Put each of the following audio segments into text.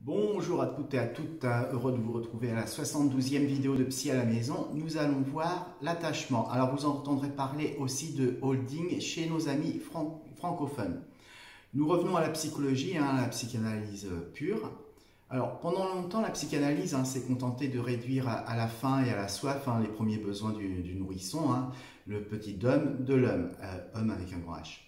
Bonjour à toutes et à toutes, heureux de vous retrouver à la 72e vidéo de Psy à la maison. Nous allons voir l'attachement. Alors vous entendrez parler aussi de holding chez nos amis francophones. Nous revenons à la psychologie, la psychanalyse pure. Alors pendant longtemps, la psychanalyse s'est contentée de réduire à la faim et à la soif les premiers besoins du nourrisson, le petit homme de l'homme, homme avec un grand H.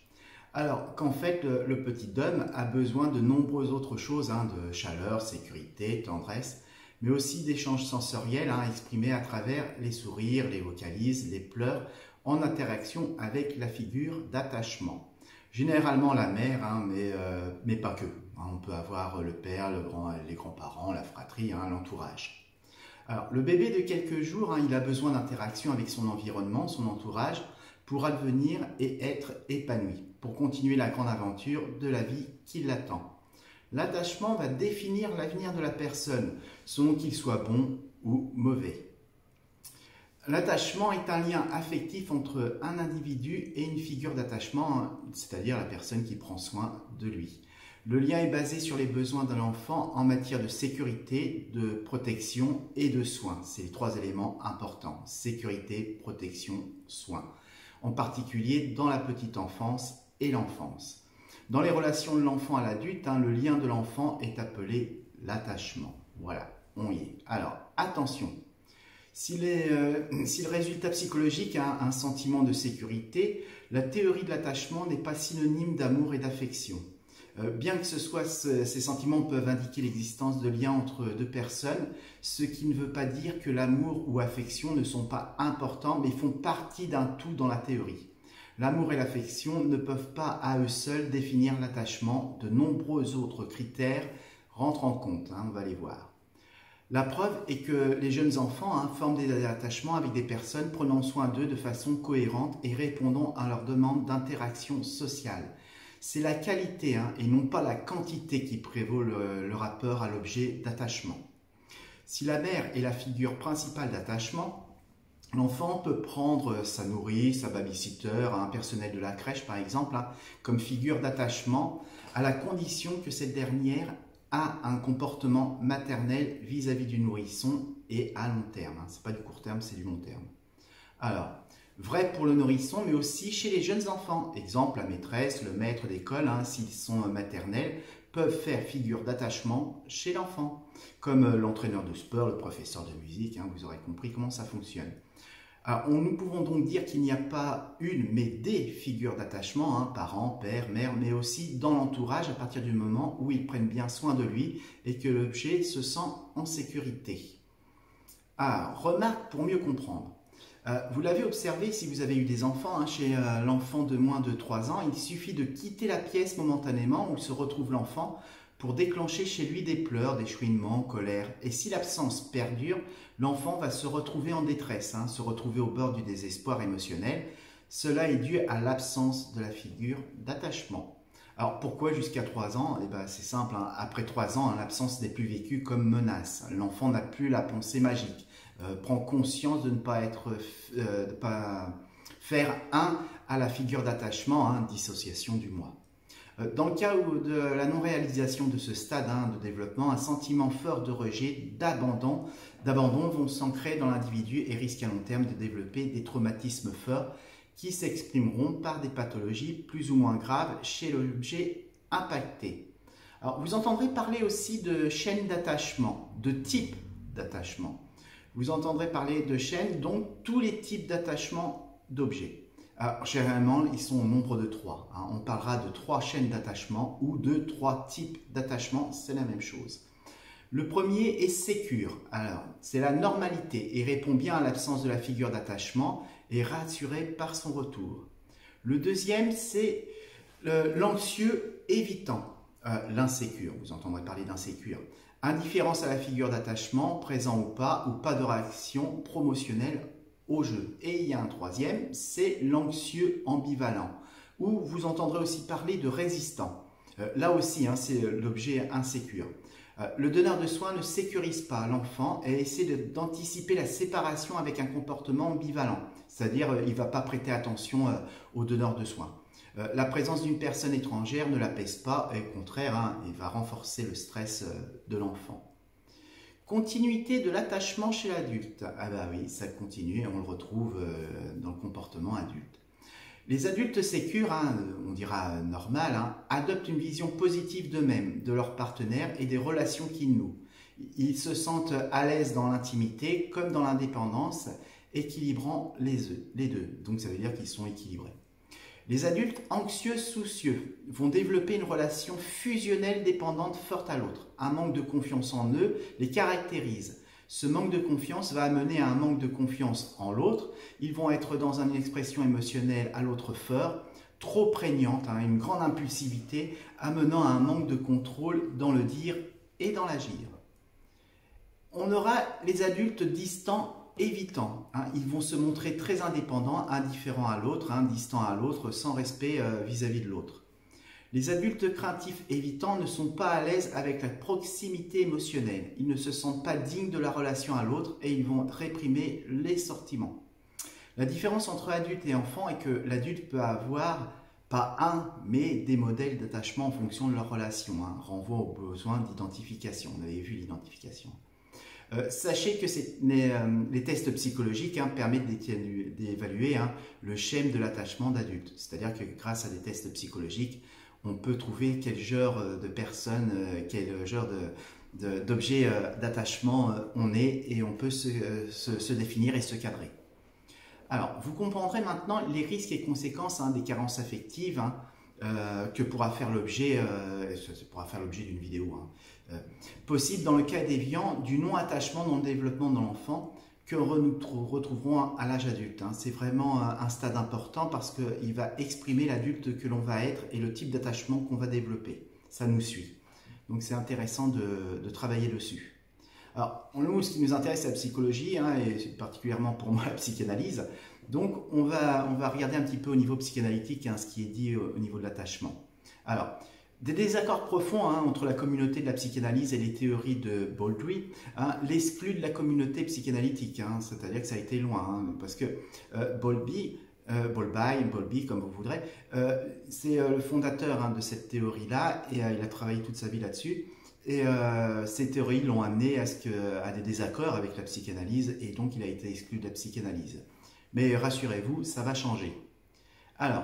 Alors qu'en fait, le petit homme a besoin de nombreuses autres choses, de chaleur, sécurité, tendresse, mais aussi d'échanges sensoriels exprimés à travers les sourires, les vocalises, les pleurs, en interaction avec la figure d'attachement. Généralement la mère, mais pas que. On peut avoir le père, les grands-parents, la fratrie, l'entourage. Alors, le bébé de quelques jours, il a besoin d'interaction avec son environnement, son entourage, pour advenir et être épanoui, pour continuer la grande aventure de la vie qui l'attend. L'attachement va définir l'avenir de la personne, selon qu'il soit bon ou mauvais. L'attachement est un lien affectif entre un individu et une figure d'attachement, c'est-à-dire la personne qui prend soin de lui. Le lien est basé sur les besoins de l'enfant en matière de sécurité, de protection et de soins. C'est les trois éléments importants, sécurité, protection, soins. En particulier dans la petite enfance et l'enfance. Dans les relations de l'enfant à l'adulte, le lien de l'enfant est appelé l'attachement. Voilà, on y est. Alors, attention, si le résultat psychologique a un sentiment de sécurité, la théorie de l'attachement n'est pas synonyme d'amour et d'affection. Bien que ces sentiments peuvent indiquer l'existence de liens entre deux personnes, ce qui ne veut pas dire que l'amour ou l'affection ne sont pas importants, mais font partie d'un tout dans la théorie. L'amour et l'affection ne peuvent pas à eux seuls définir l'attachement. De nombreux autres critères rentrent en compte, on va les voir. La preuve est que les jeunes enfants forment des attachements avec des personnes prenant soin d'eux de façon cohérente et répondant à leurs demandes d'interaction sociale. C'est la qualité et non pas la quantité qui prévaut le rapport à l'objet d'attachement. Si la mère est la figure principale d'attachement, l'enfant peut prendre sa nourrice, sa babysitter, un personnel de la crèche par exemple, comme figure d'attachement, à la condition que cette dernière a un comportement maternel vis-à-vis du nourrisson et à long terme. Ce n'est pas du court terme, c'est du long terme. Alors, vrai pour le nourrisson, mais aussi chez les jeunes enfants. Exemple, la maîtresse, le maître d'école, s'ils sont maternels, peuvent faire figure d'attachement chez l'enfant. Comme l'entraîneur de sport, le professeur de musique, vous aurez compris comment ça fonctionne. Alors, nous pouvons donc dire qu'il n'y a pas une, mais des figures d'attachement, parents, père, mère, mais aussi dans l'entourage à partir du moment où ils prennent bien soin de lui et que l'objet se sent en sécurité. Alors, remarque pour mieux comprendre. Vous l'avez observé si vous avez eu des enfants, chez l'enfant de moins de 3 ans, il suffit de quitter la pièce momentanément où se retrouve l'enfant pour déclencher chez lui des pleurs, des chouinements, colère. Et si l'absence perdure, l'enfant va se retrouver en détresse, se retrouver au bord du désespoir émotionnel. Cela est dû à l'absence de la figure d'attachement. Alors pourquoi jusqu'à 3 ans? C'est simple, après 3 ans, l'absence n'est plus vécue comme menace. L'enfant n'a plus la pensée magique. Prend conscience de ne pas faire à la figure d'attachement, dissociation du moi. Dans le cas de la non-réalisation de ce stade de développement, un sentiment fort de rejet, d'abandon vont s'ancrer dans l'individu et risquent à long terme de développer des traumatismes forts qui s'exprimeront par des pathologies plus ou moins graves chez l'objet impacté. Alors, vous entendrez parler aussi de chaînes d'attachement, de types d'attachement. Vous entendrez parler de chaînes, donc tous les types d'attachement d'objets. Alors, généralement, ils sont au nombre de 3. On parlera de 3 chaînes d'attachement ou de 3 types d'attachement, c'est la même chose. Le premier est sécure. Alors, c'est la normalité et répond bien à l'absence de la figure d'attachement et rassuré par son retour. Le deuxième, c'est l'anxieux évitant. L'insécure, vous entendrez parler d'insécure. Indifférence à la figure d'attachement, présent ou pas de réaction promotionnelle au jeu. Et il y a un troisième, c'est l'anxieux ambivalent, où vous entendrez aussi parler de résistant. Là aussi, c'est l'objet insécure. Le donneur de soins ne sécurise pas l'enfant et essaie d'anticiper la séparation avec un comportement ambivalent, c'est-à-dire il ne va pas prêter attention au donneur de soins. La présence d'une personne étrangère ne l'apaise pas, et au contraire, hein, il va renforcer le stress de l'enfant. Continuité de l'attachement chez l'adulte. Ah bah oui, ça continue et on le retrouve dans le comportement adulte. Les adultes sécures, hein, on dira normal, hein, adoptent une vision positive d'eux-mêmes, de leurs partenaires et des relations qu'ils nouent. Ils se sentent à l'aise dans l'intimité comme dans l'indépendance, équilibrant les deux. Donc ça veut dire qu'ils sont équilibrés. Les adultes anxieux soucieux vont développer une relation fusionnelle dépendante forte à l'autre. Un manque de confiance en eux les caractérise. Ce manque de confiance va amener à un manque de confiance en l'autre. Ils vont être dans une expression émotionnelle à l'autre fort, trop prégnante, hein, une grande impulsivité, amenant à un manque de contrôle dans le dire et dans l'agir. On aura les adultes distants, évitants. Hein, ils vont se montrer très indépendants, indifférents à l'autre, hein, distants à l'autre, sans respect vis-à-vis de l'autre. Les adultes craintifs évitants ne sont pas à l'aise avec la proximité émotionnelle. Ils ne se sentent pas dignes de la relation à l'autre et ils vont réprimer les sentiments. La différence entre adulte et enfant est que l'adulte peut avoir pas un, mais des modèles d'attachement en fonction de leur relation. Hein, renvoie au besoin d'identification. On avait vu l'identification. Sachez que les tests psychologiques hein, permettent d'évaluer hein, le schème de l'attachement d'adulte. C'est-à-dire que grâce à des tests psychologiques, on peut trouver quel genre de personne, quel genre d'objet d'attachement on est et on peut se définir et se cadrer. Alors, vous comprendrez maintenant les risques et conséquences hein, des carences affectives hein, que pourra faire l'objet d'une vidéo. Hein. Possible dans le cas déviant du non-attachement dans le développement de l'enfant que nous retrouverons à l'âge adulte. Hein. C'est vraiment un stade important parce qu'il va exprimer l'adulte que l'on va être et le type d'attachement qu'on va développer. Ça nous suit. Donc c'est intéressant de travailler dessus. Alors, nous, ce qui nous intéresse, c'est la psychologie, hein, et particulièrement pour moi la psychanalyse. Donc, on va regarder un petit peu au niveau psychanalytique hein, ce qui est dit au niveau de l'attachement. Alors, des désaccords profonds hein, entre la communauté de la psychanalyse et les théories de Bowlby hein, l'excluent de la communauté psychanalytique. Hein, c'est-à-dire que ça a été loin, hein, parce que Bowlby, comme vous voudrez, c'est le fondateur hein, de cette théorie-là, et il a travaillé toute sa vie là-dessus. Et ces théories l'ont amené à des désaccords avec la psychanalyse, et donc il a été exclu de la psychanalyse. Mais rassurez-vous, ça va changer. Alors,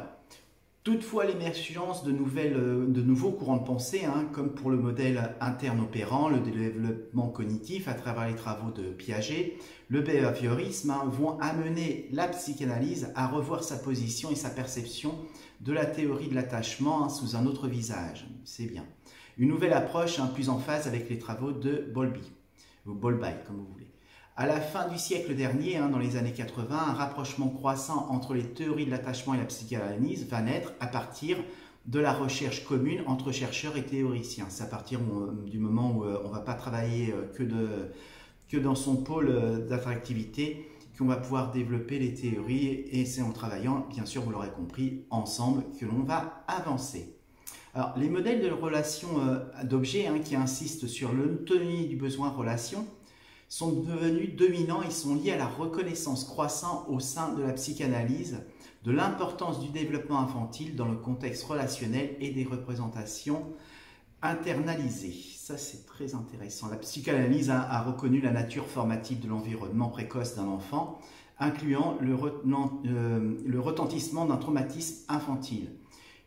toutefois, l'émergence de nouveaux courants de pensée, hein, comme pour le modèle interne opérant, le développement cognitif à travers les travaux de Piaget, le behaviorisme, hein, vont amener la psychanalyse à revoir sa position et sa perception de la théorie de l'attachement hein, sous un autre visage. C'est bien. Une nouvelle approche hein, plus en phase avec les travaux de Bowlby, ou Bowlby comme vous voulez. À la fin du siècle dernier, hein, dans les années 80, un rapprochement croissant entre les théories de l'attachement et la psychanalyse va naître à partir de la recherche commune entre chercheurs et théoriciens. C'est à partir du moment où on ne va pas travailler que dans son pôle d'attractivité qu'on va pouvoir développer les théories, et c'est en travaillant, bien sûr, vous l'aurez compris, ensemble que l'on va avancer. Alors, les modèles de relation d'objets hein, qui insistent sur l'autonomie du besoin relation sont devenus dominants et sont liés à la reconnaissance croissante au sein de la psychanalyse de l'importance du développement infantile dans le contexte relationnel et des représentations internalisées. Ça, c'est très intéressant. La psychanalyse a reconnu la nature formative de l'environnement précoce d'un enfant, incluant le retentissement d'un traumatisme infantile.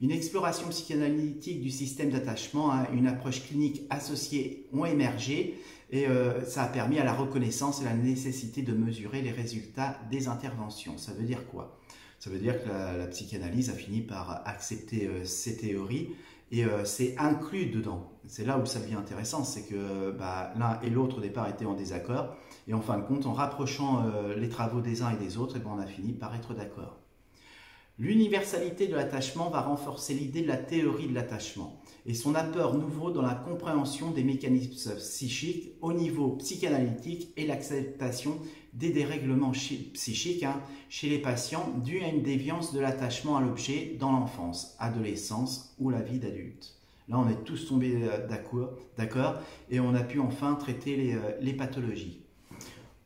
Une exploration psychanalytique du système d'attachement, hein, une approche clinique associée ont émergé et ça a permis à la reconnaissance et la nécessité de mesurer les résultats des interventions. Ça veut dire quoi? Ça veut dire que la psychanalyse a fini par accepter ces théories et c'est inclus dedans. C'est là où ça devient intéressant, c'est que l'un et l'autre au départ étaient en désaccord et en fin de compte, en rapprochant les travaux des uns et des autres, on a fini par être d'accord. L'universalité de l'attachement va renforcer l'idée de la théorie de l'attachement et son apport nouveau dans la compréhension des mécanismes psychiques au niveau psychanalytique et l'acceptation des dérèglements psychiques hein, chez les patients dus à une déviance de l'attachement à l'objet dans l'enfance, adolescence ou la vie d'adulte. Là, on est tous tombés d'accord et on a pu enfin traiter les pathologies.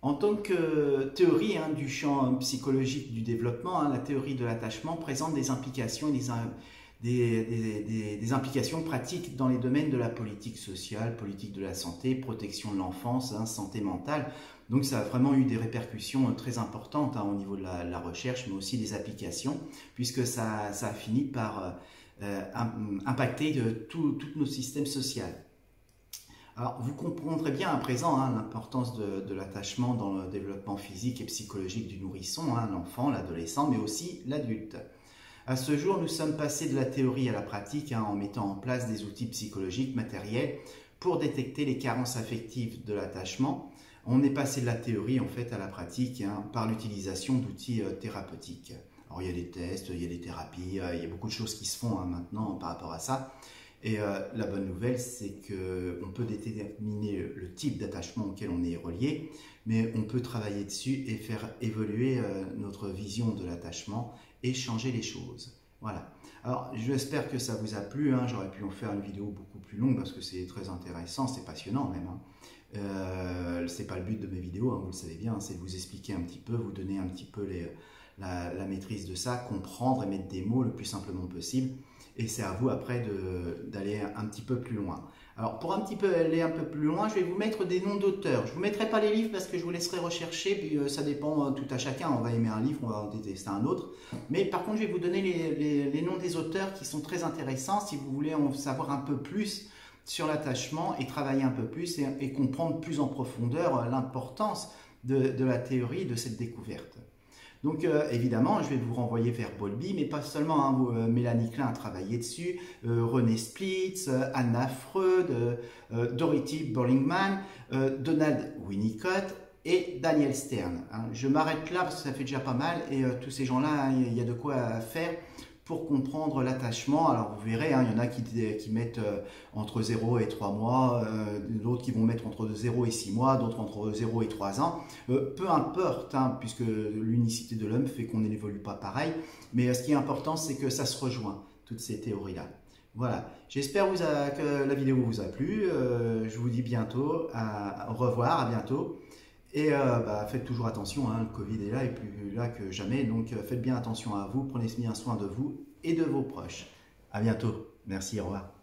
En tant que théorie du champ psychologique du développement, la théorie de l'attachement présente des implications et des implications pratiques dans les domaines de la politique sociale, politique de la santé, protection de l'enfance, santé mentale. Donc ça a vraiment eu des répercussions très importantes au niveau de la recherche, mais aussi des applications, puisque ça a fini par impacter tous nos systèmes sociaux. Alors, vous comprendrez bien à présent l'importance de l'attachement dans le développement physique et psychologique du nourrisson, l'enfant, l'adolescent, mais aussi l'adulte. À ce jour, nous sommes passés de la théorie à la pratique en mettant en place des outils psychologiques matériels pour détecter les carences affectives de l'attachement. On est passé de la théorie en fait à la pratique par l'utilisation d'outils thérapeutiques. Alors, il y a des tests, il y a des thérapies, il y a beaucoup de choses qui se font maintenant par rapport à ça. Et la bonne nouvelle, c'est qu'on peut déterminer le type d'attachement auquel on est relié, mais on peut travailler dessus et faire évoluer notre vision de l'attachement et changer les choses. Voilà. Alors, j'espère que ça vous a plu. J'aurais pu en faire une vidéo beaucoup plus longue parce que c'est très intéressant, c'est passionnant même. C'est pas le but de mes vidéos, vous le savez bien, c'est de vous expliquer un petit peu, vous donner un petit peu la maîtrise de ça, comprendre et mettre des mots le plus simplement possible. Et c'est à vous après d'aller un petit peu plus loin. Alors pour aller un peu plus loin, je vais vous mettre des noms d'auteurs. Je ne vous mettrai pas les livres parce que je vous laisserai rechercher, puis ça dépend tout à chacun. On va aimer un livre, on va en détester un autre. Mais par contre, je vais vous donner les noms des auteurs qui sont très intéressants si vous voulez en savoir un peu plus sur l'attachement et travailler un peu plus et comprendre plus en profondeur l'importance de la théorie de cette découverte. Donc évidemment, je vais vous renvoyer vers Bowlby, mais pas seulement. Mélanie Klein a travaillé dessus, René Splitz, Anna Freud, Dorothy Burlingame, Donald Winnicott et Daniel Stern. Je m'arrête là parce que ça fait déjà pas mal et tous ces gens-là, il y a de quoi faire pour comprendre l'attachement. Alors vous verrez, il y en a qui mettent entre 0 et 3 mois, d'autres qui vont mettre entre 0 et 6 mois, d'autres entre 0 et 3 ans. Peu importe, puisque l'unicité de l'homme fait qu'on n'évolue pas pareil, mais ce qui est important, c'est que ça se rejoint, toutes ces théories-là. Voilà, j'espère que la vidéo vous a plu. Je vous dis bientôt, au revoir, à bientôt. Et faites toujours attention, le Covid est là et plus là que jamais, donc faites bien attention à vous, prenez bien soin de vous et de vos proches. À bientôt, merci, au revoir.